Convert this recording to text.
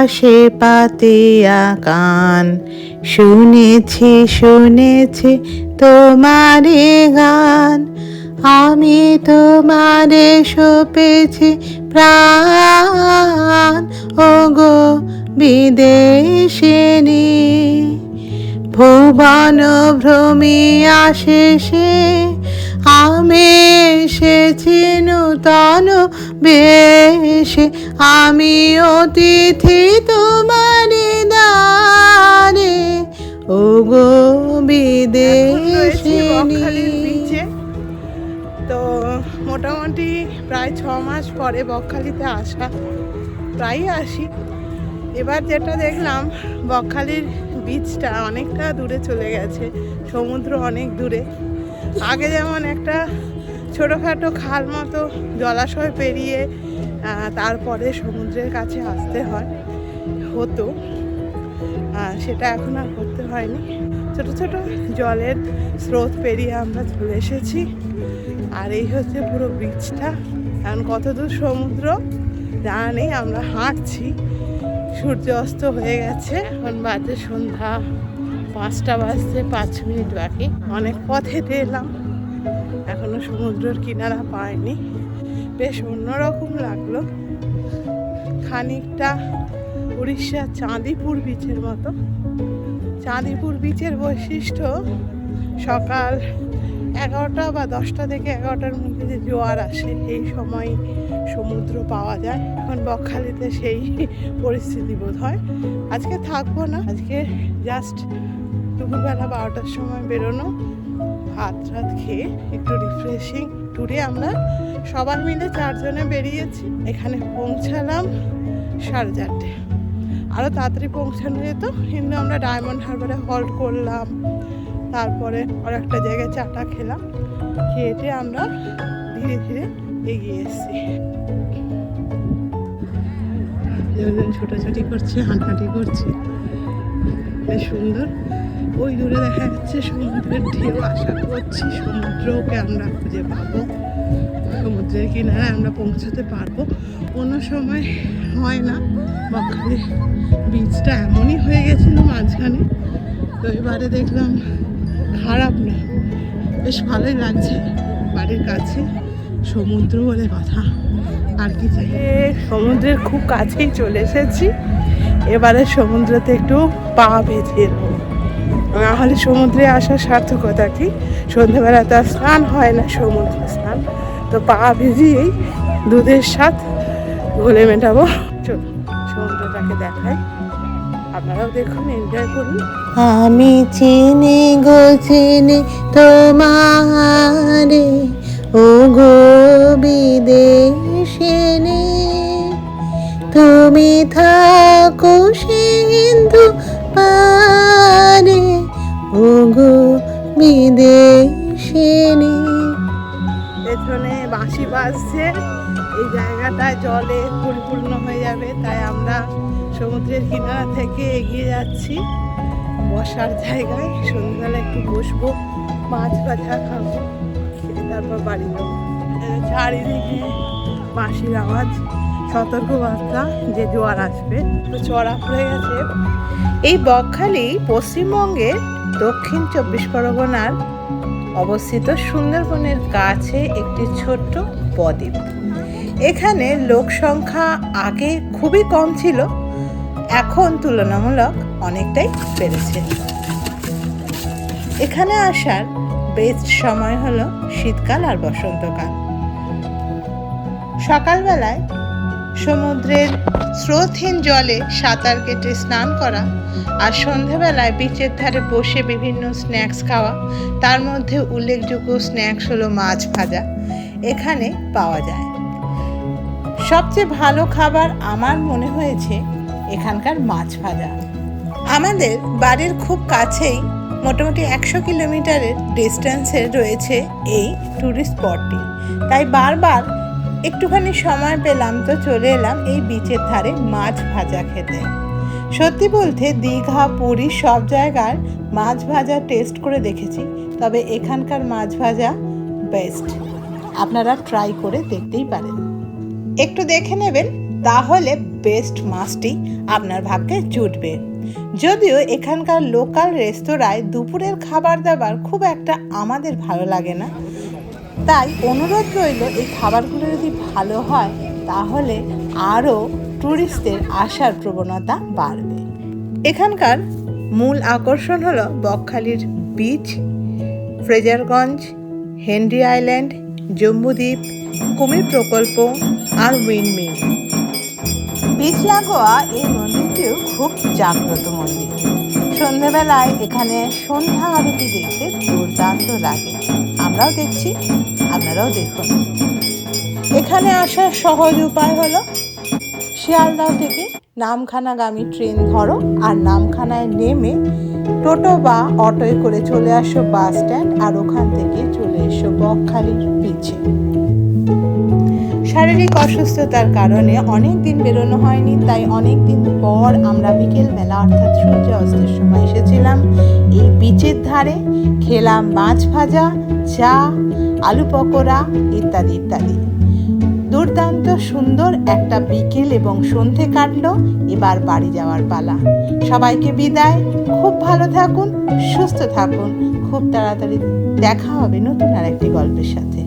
আকাশে পাতিয়া কান, শুনেছি শুনেছি তোমারে গান। আমি তোমারে সপেছি প্রাণ, ওগো বিদেশিনী। ভুবন ভ্রমিয়া শেষে আমি এসেছি নূতন বেশে। আমি অতিথি তোমারি দ্বারে, ওগো বিদেশিনী। তো মোটামুটি প্রায় 6 মাস পরে বকখালিতে আসা, প্রায়ই আসি। এবার যেটা দেখলাম, বকখালির বিচটা অনেকটা দূরে চলে গেছে, সমুদ্র অনেক দূরে। আগে যেমন একটা ছোটোখাটো খাল মতো জলাশয় পেরিয়ে তারপরে সমুদ্রের কাছে আসতে হতো, সেটা এখন আর করতে হয়নি। ছোট ছোট জলের স্রোত পেরিয়ে আমরা চলে এসেছি। আর এই হচ্ছে পুরো বিচটা। এখন কত দূর সমুদ্র জানা নেই, আমরা হাঁটছি। সূর্য অস্ত হয়ে গেছে, এখন বাজে সন্ধ্যা 5টা বাজতে 5 মিনিট বাকি। অনেক পথ হেঁটে এলাম, এখনো সমুদ্রের কিনারা পাইনি। বেশ অন্যরকম লাগলো, খানিকটা উড়িষ্যার চাঁদিপুর বিচের মতো। চাঁদিপুর বিচের বৈশিষ্ট্য সকাল 11টা বা 10টা থেকে 11টার মধ্যে যে জোয়ার আসে, এই সময় সমুদ্র পাওয়া যায়। এখন বকখালিতে সেই পরিস্থিতি বোধ হয়। আজকে থাকবো না, আজকে জাস্ট দুপুরবেলা 12টার সময় বেরোনো, ভাত খেয়ে একটু রিফ্রেশিং ট্যুরে আমরা সবাই মিলে 4 জনে বেরিয়েছি। এখানে পৌঁছালাম 4:30। আরও তাড়াতাড়ি পৌঁছানো যেত, কিন্তু আমরা ডায়মন্ড হারবারে হল্ট করলাম। তারপরে আর একটা জায়গায় চাটা খেলাম, খেয়ে আমরা ধীরে ধীরে এগিয়ে এসেছি। ছোটাছুটি করছে, হাঁটাহাঁটি করছে, বেশ সুন্দর। ওই দূরে দেখা যাচ্ছে সমুদ্রের ঢেউ। আশা করছি সমুদ্রকে আমরা খুঁজে পাবো, সমুদ্রের কিনারায় আমরা পৌঁছতে পারবো। কোনো সময় হয় না, বকখালি বিচটা এমনই হয়ে গেছিলো মাঝখানে। তো এবারে দেখলাম খারাপ না, বেশ ভালোই লাগছে। বাড়ির কাছে সমুদ্র বলে কথা, আর কি চাই। সমুদ্রের খুব কাছেই চলে এসেছি। এবারে সমুদ্রতে একটু পা ভেজিয়ে নেব, নাহলে সমুদ্রে আসার সার্থকতা কি? সন্ধ্যেবেলা তো স্নান হয় না, সমুদ্র স্নান। তো পা ভিজিয়েই দুধের স্বাদ ঘোলে মেটাবো। চলুন সমুদ্রটাকে দেখাই, আপনারাও দেখুন, এনজয় করুন। আমি চিনি গো চিনি তোমারে, ওগো বিদেশিনী। তুমি থাকো সিন্ধু পারে, ওগো বিদেশিনী। পেছনে বাঁশি বাজছে, এই জায়গাটায় জলে পরিপূর্ণ হয়ে যাবে, তাই আমরা সমুদ্রের কিনারা থেকে এগিয়ে যাচ্ছি বসার জায়গায়। সন্ধ্যাবেলা একটু বসবো, মাছ ভাজা খাবো, খেয়ে তারপর বাড়ি যাবো। চারিদিকে বাঁশির আওয়াজ, সতর্কবার্তা যে জোয়ার আসবে। তো চড়া পড়ে গেছে। এই বকখালি পশ্চিমবঙ্গের দক্ষিণ 24 পরগনার অবস্থিত সুন্দরবনের কাছে একটি ছোট্ট বদ্বীপ। এখানে লোক সংখ্যা আগে খুবই কম ছিল, এখন তুলনামূলক অনেকটাই বেড়েছে। এখানে আসার বেস্ট সময় হলো শীতকাল আর বসন্তকাল। সকালবেলায় সমুদ্রের স্রোতহীন জলে সাঁতার কেটে স্নান করা, আর সন্ধেবেলায় বিচের ধারে বসে বিভিন্ন স্ন্যাক্স খাওয়া। তার মধ্যে উল্লেখযোগ্য স্ন্যাক্স হলো মাছ ভাজা, এখানে পাওয়া যায়। সবচেয়ে ভালো খাবার আমার মনে হয়েছে এখানকার মাছ ভাজা। আমাদের বাড়ির খুব কাছেই, মোটামুটি 100 কিলোমিটারের ডিস্টেন্সে রয়েছে এই ট্যুরিস্ট স্পটটি। তাই বারবার একটুখানি সময় পেলাম তো চলে এলাম এই বিচের ধারে মাছ ভাজা খেতে। সত্যি বলতে দীঘা, পুরী সব জায়গার মাছ ভাজা টেস্ট করে দেখেছি, তবে এখানকার মাছ ভাজা বেস্ট। আপনারা ট্রাই করে দেখতেই পারেন। একটু দেখে নেবেন তাহলে বেস্ট মাছটি আপনার ভাগ্যে জুটবে। যদিও এখানকার লোকাল রেস্তোরাঁয় দুপুরের খাবার দাবার খুব একটা আমাদের ভালো লাগে না, তাই অনুরোধ রইল এই খাবারগুলো যদি ভালো হয় তাহলে আরও ট্যুরিস্টদের আসার প্রবণতা বাড়বে। এখানকার মূল আকর্ষণ হলো বকখালির beach, Fraserganj, Henry Island, Jambudwip, কুমির প্রকল্প আর উইন্ডমিল। বিচ লাগোয়া এই মন্দিরটিও খুব জাগ্রত মন্দির। সন্ধ্যেবেলায় এখানে সন্ধ্যা আরতি দেখতে দুর্দান্ত লাগে। আমরাও দেখছি, আপনারাও দেখুন। এখানে আসার সহজ উপায় হলো শিয়ালদহ থেকে নামখানাগামী ট্রেন ধরো আর নামখানায় নেমে টোটো বা অটোয় করে চলে আসো বাস স্ট্যান্ড, আর ওখান থেকে চলে এসো বকখালির বিচে। শারীরিক অসুস্থতার কারণে অনেক দিন বেরোনো হয়নি, তাই অনেক দিন পর আমরা বিকেলবেলা অর্থাৎ সূর্য অস্তের সময় এসেছিলাম এই বিচের ধারে। খেলাম মাছ ভাজা, চা, আলু পকোড়া ইত্যাদি ইত্যাদি। দুর্দান্ত সুন্দর একটা বিকেল এবং সন্ধে কাটলো। এবার বাড়ি যাওয়ার পালা। সবাইকে বিদায়। খুব ভালো থাকুন, সুস্থ থাকুন। খুব তাড়াতাড়ি দেখা হবে নতুন আর একটি গল্পের সাথে।